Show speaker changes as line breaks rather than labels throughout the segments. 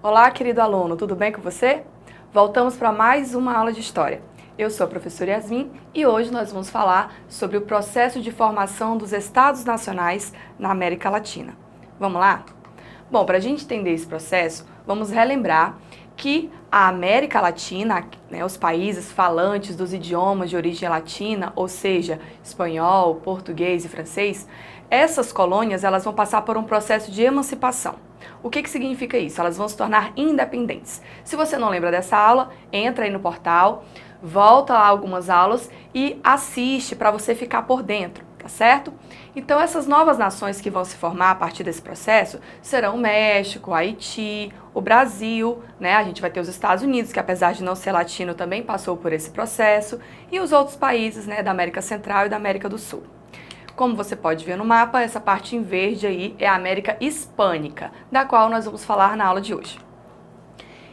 Olá, querido aluno, tudo bem com você? Voltamos para mais uma aula de História. Eu sou a professora Yasmin e hoje nós vamos falar sobre o processo de formação dos Estados Nacionais na América Latina. Vamos lá? Bom, para a gente entender esse processo, vamos relembrar que a América Latina, né, os países falantes dos idiomas de origem latina, ou seja, espanhol, português e francês, essas colônias elas vão passar por um processo de emancipação. O que significa isso? Elas vão se tornar independentes. Se você não lembra dessa aula, entra aí no portal, volta lá algumas aulas e assiste para você ficar por dentro, tá certo? Então essas novas nações que vão se formar a partir desse processo serão o México, Haiti, o Brasil, né? A gente vai ter os Estados Unidos, que apesar de não ser latino também passou por esse processo, e os outros países, né, da América Central e da América do Sul. Como você pode ver no mapa, essa parte em verde aí é a América Hispânica, da qual nós vamos falar na aula de hoje.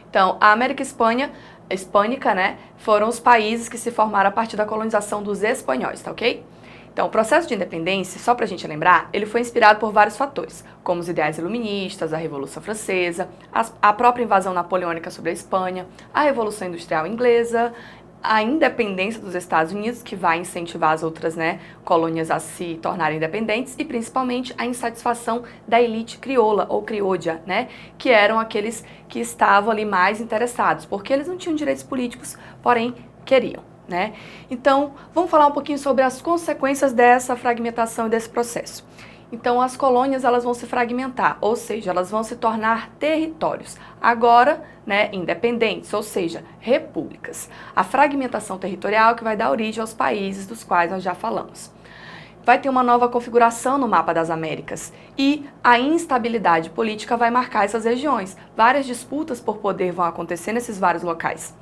Então, a América Hispânica, né, foram os países que se formaram a partir da colonização dos espanhóis, tá ok? Então, o processo de independência, só para a gente lembrar, ele foi inspirado por vários fatores, como os ideais iluministas, a Revolução Francesa, a própria invasão napoleônica sobre a Espanha, a Revolução Industrial Inglesa, a independência dos Estados Unidos, que vai incentivar as outras, né, colônias a se tornarem independentes, e principalmente a insatisfação da elite crioula ou criolha, né, que eram aqueles que estavam ali mais interessados, porque eles não tinham direitos políticos, porém queriam, né? Então, vamos falar um pouquinho sobre as consequências dessa fragmentação e desse processo. Então, as colônias elas vão se fragmentar, ou seja, elas vão se tornar territórios, agora, né, independentes, ou seja, repúblicas. A fragmentação territorial que vai dar origem aos países dos quais nós já falamos. Vai ter uma nova configuração no mapa das Américas e a instabilidade política vai marcar essas regiões. Várias disputas por poder vão acontecer nesses vários locais.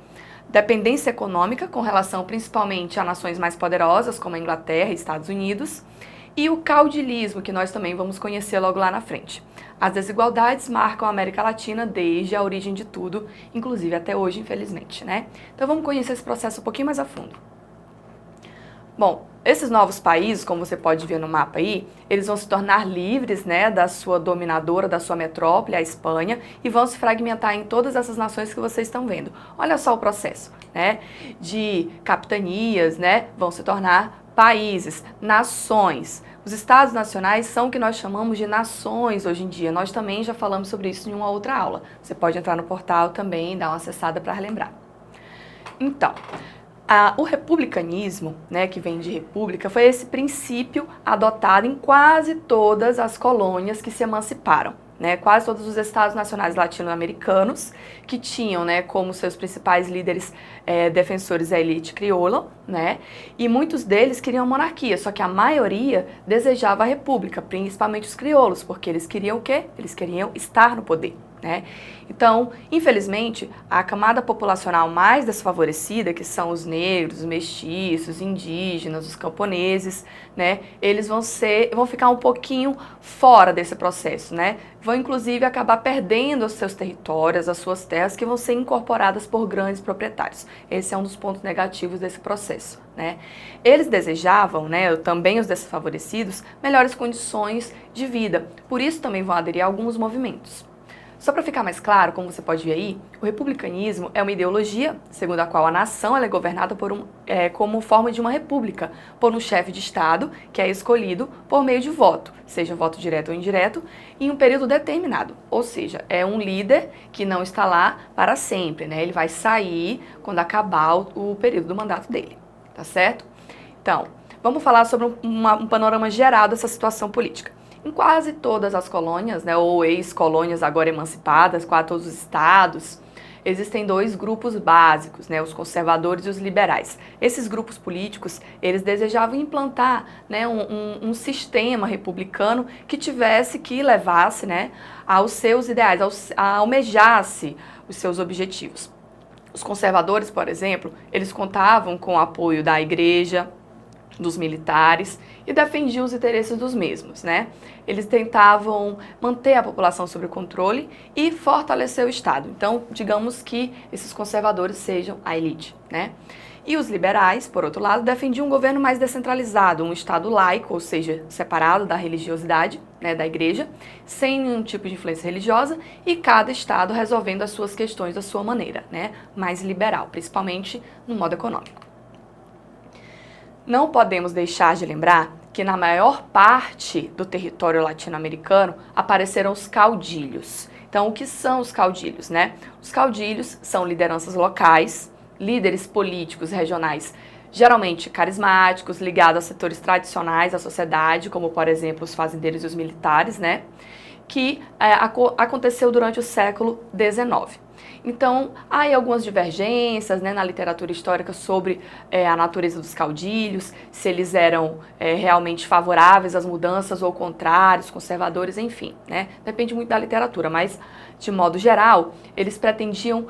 Dependência econômica com relação principalmente a nações mais poderosas, como a Inglaterra e Estados Unidos, e o caudilismo, que nós também vamos conhecer logo lá na frente. As desigualdades marcam a América Latina desde a origem de tudo, inclusive até hoje, infelizmente, né? Então vamos conhecer esse processo um pouquinho mais a fundo. Bom, esses novos países, como você pode ver no mapa aí, eles vão se tornar livres, né, da sua dominadora, da sua metrópole, a Espanha, e vão se fragmentar em todas essas nações que vocês estão vendo. Olha só o processo, né, de capitanias, né, vão se tornar países, nações. Os estados nacionais são o que nós chamamos de nações hoje em dia. Nós também já falamos sobre isso em uma outra aula. Você pode entrar no portal também e dar uma acessada para relembrar. Então, o republicanismo, né, que vem de república, foi esse princípio adotado em quase todas as colônias que se emanciparam. Né, quase todos os estados nacionais latino-americanos que tinham, né, como seus principais líderes defensores a elite crioula, né, e muitos deles queriam monarquia, só que a maioria desejava a república, principalmente os crioulos, porque eles queriam o quê? Eles queriam estar no poder. Né? Então, infelizmente, a camada populacional mais desfavorecida, que são os negros, os mestiços, os indígenas, os camponeses, né, eles vão ficar um pouquinho fora desse processo, né? Vão inclusive acabar perdendo os seus territórios, as suas terras, que vão ser incorporadas por grandes proprietários. Esse é um dos pontos negativos desse processo, né? Eles desejavam, né, também os desfavorecidos, melhores condições de vida. Por isso também vão aderir a alguns movimentos. Só para ficar mais claro, como você pode ver aí, o republicanismo é uma ideologia segundo a qual a nação ela é governada como forma de uma república, por um chefe de Estado que é escolhido por meio de voto, seja voto direto ou indireto, em um período determinado. Ou seja, é um líder que não está lá para sempre, né? Ele vai sair quando acabar o período do mandato dele, tá certo? Então, vamos falar sobre um panorama geral dessa situação política. Em quase todas as colônias, né, ou ex-colônias agora emancipadas, quase todos os estados, existem dois grupos básicos, né, os conservadores e os liberais. Esses grupos políticos, eles desejavam implantar, né, um sistema republicano que levasse, né, aos seus ideais, almejasse os seus objetivos. Os conservadores, por exemplo, eles contavam com o apoio da igreja, dos militares e defendiam os interesses dos mesmos, né? Eles tentavam manter a população sob controle e fortalecer o Estado. Então, digamos que esses conservadores sejam a elite, né? E os liberais, por outro lado, defendiam um governo mais descentralizado, um Estado laico, ou seja, separado da religiosidade, né, da igreja, sem nenhum tipo de influência religiosa, e cada Estado resolvendo as suas questões da sua maneira, né, mais liberal, principalmente no modo econômico. Não podemos deixar de lembrar que na maior parte do território latino-americano apareceram os caudilhos. Então, o que são os caudilhos, né? Os caudilhos são lideranças locais, líderes políticos regionais, geralmente carismáticos, ligados a setores tradicionais da sociedade, como, por exemplo, os fazendeiros e os militares, né? Que aconteceu durante o século XIX. Então, há aí algumas divergências, né, na literatura histórica sobre a natureza dos caudilhos, se eles eram realmente favoráveis às mudanças ou contrários, conservadores, enfim, né? Depende muito da literatura, mas, de modo geral, eles pretendiam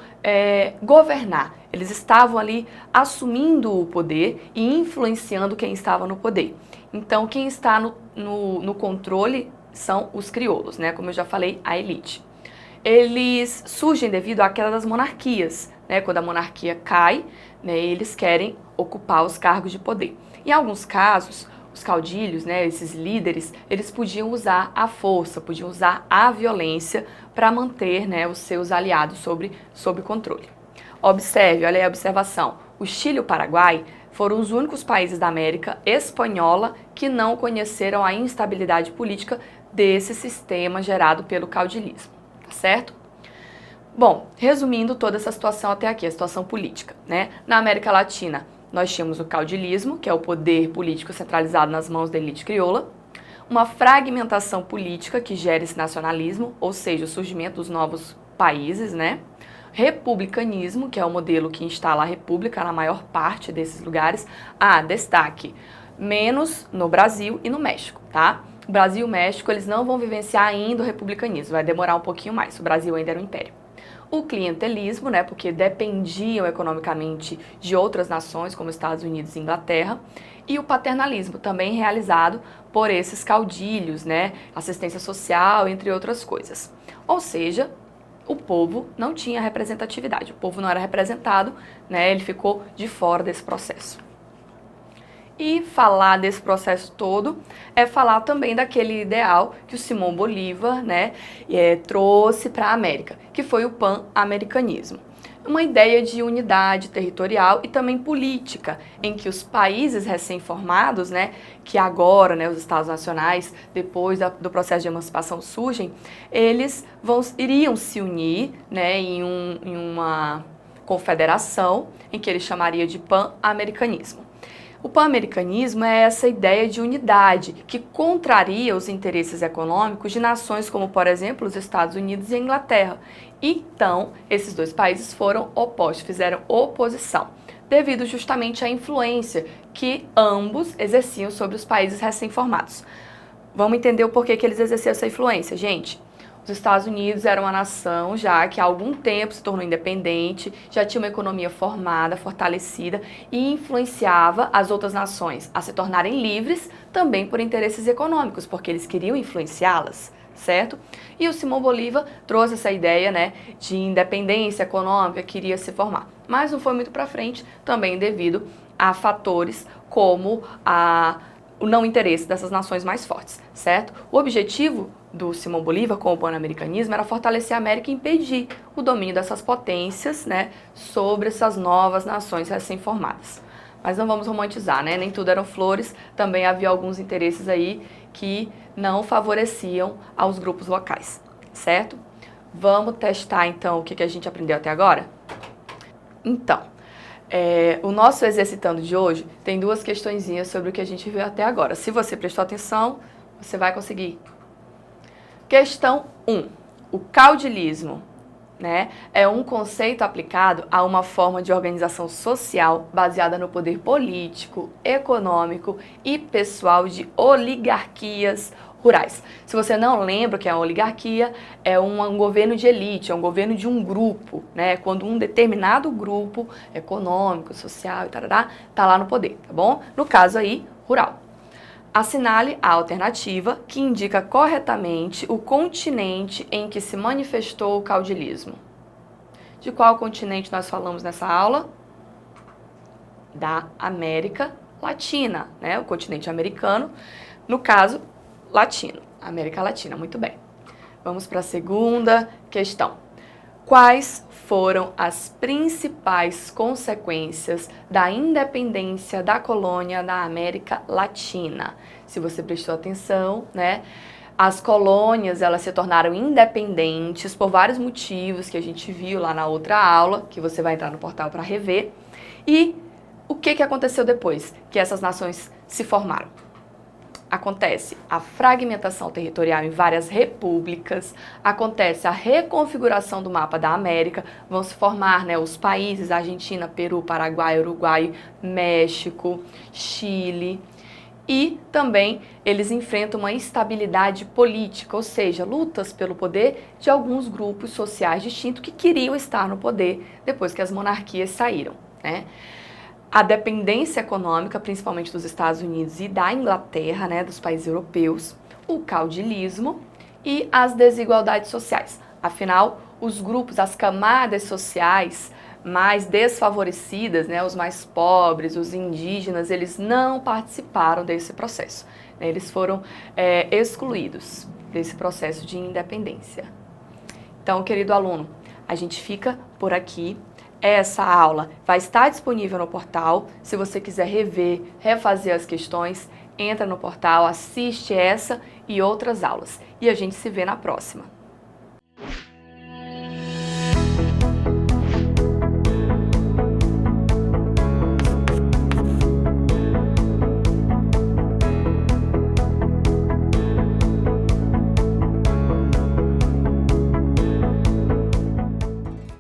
governar. Eles estavam ali assumindo o poder e influenciando quem estava no poder. Então, quem está no controle são os crioulos, né? Como eu já falei, a elite. Eles surgem devido à queda das monarquias, né? Quando a monarquia cai, né, eles querem ocupar os cargos de poder. Em alguns casos, os caudilhos, né, esses líderes, eles podiam usar a força, podiam usar a violência para manter, né, os seus aliados sob controle. Observe, olha aí a observação, o Chile e o Paraguai foram os únicos países da América espanhola que não conheceram a instabilidade política desse sistema gerado pelo caudilismo. Certo? Bom, resumindo toda essa situação até aqui, a situação política, né? Na América Latina, nós tínhamos o caudilismo, que é o poder político centralizado nas mãos da elite crioula, uma fragmentação política que gera esse nacionalismo, ou seja, o surgimento dos novos países, né? Republicanismo, que é o modelo que instala a república na maior parte desses lugares. Destaque, menos no Brasil e no México, tá? O Brasil e o México, eles não vão vivenciar ainda o republicanismo, vai demorar um pouquinho mais, o Brasil ainda era um império. O clientelismo, né, porque dependiam economicamente de outras nações, como Estados Unidos e Inglaterra, e o paternalismo, também realizado por esses caudilhos, né, assistência social, entre outras coisas. Ou seja, o povo não tinha representatividade, o povo não era representado, né, ele ficou de fora desse processo. E falar desse processo todo é falar também daquele ideal que o Simão Bolívar, né, trouxe para a América, que foi o pan-americanismo. Uma ideia de unidade territorial e também política, em que os países recém-formados, né, que agora, né, os Estados Nacionais, depois do processo de emancipação surgem, eles iriam se unir, né, em uma confederação, em que ele chamaria de pan-americanismo. O pan-americanismo é essa ideia de unidade que contraria os interesses econômicos de nações como, por exemplo, os Estados Unidos e a Inglaterra. Então, esses dois países foram opostos, fizeram oposição, devido justamente à influência que ambos exerciam sobre os países recém-formados. Vamos entender o porquê que eles exerciam essa influência, gente. Os Estados Unidos era uma nação já que há algum tempo se tornou independente, já tinha uma economia formada, fortalecida e influenciava as outras nações a se tornarem livres também por interesses econômicos, porque eles queriam influenciá-las, certo? E o Simão Bolívar trouxe essa ideia, né, de independência econômica, queria se formar. Mas não foi muito para frente, também devido a fatores como o não interesse dessas nações mais fortes, certo? O objetivo do Simão Bolívar com o pan-americanismo era fortalecer a América e impedir o domínio dessas potências, né, sobre essas novas nações recém-formadas. Mas não vamos romantizar, né? Nem tudo eram flores, também havia alguns interesses aí que não favoreciam aos grupos locais, certo? Vamos testar então o que a gente aprendeu até agora? Então, o nosso Exercitando de hoje tem duas questõezinhas sobre o que a gente viu até agora. Se você prestou atenção, você vai conseguir. Questão 1. O caudilismo, né, é um conceito aplicado a uma forma de organização social baseada no poder político, econômico e pessoal de oligarquias rurais. Se você não lembra o que é uma oligarquia, é um governo de elite, é um governo de um grupo, né? Quando um determinado grupo econômico, social e tarará, tá lá no poder, tá bom? No caso aí, rural. Assinale a alternativa que indica corretamente o continente em que se manifestou o caudilismo. De qual continente nós falamos nessa aula? da América Latina, né? O continente americano, no caso, latino, América Latina, muito bem. Vamos para a segunda questão. Quais foram as principais consequências da independência da colônia da América Latina? Se você prestou atenção, né? As colônias, elas se tornaram independentes por vários motivos que a gente viu lá na outra aula, que você vai entrar no portal para rever. E o que aconteceu depois que essas nações se formaram? Acontece a fragmentação territorial em várias repúblicas, acontece a reconfiguração do mapa da América, vão se formar, né, os países Argentina, Peru, Paraguai, Uruguai, México, Chile. E também eles enfrentam uma instabilidade política, ou seja, lutas pelo poder de alguns grupos sociais distintos que queriam estar no poder depois que as monarquias saíram, né? A dependência econômica, principalmente dos Estados Unidos e da Inglaterra, né, dos países europeus, o caudilismo e as desigualdades sociais. Afinal, os grupos, as camadas sociais mais desfavorecidas, né, os mais pobres, os indígenas, eles não participaram desse processo. Eles foram excluídos desse processo de independência. Então, querido aluno, a gente fica por aqui. Essa aula vai estar disponível no portal. Se você quiser rever, refazer as questões, entra no portal, assiste essa e outras aulas. E a gente se vê na próxima.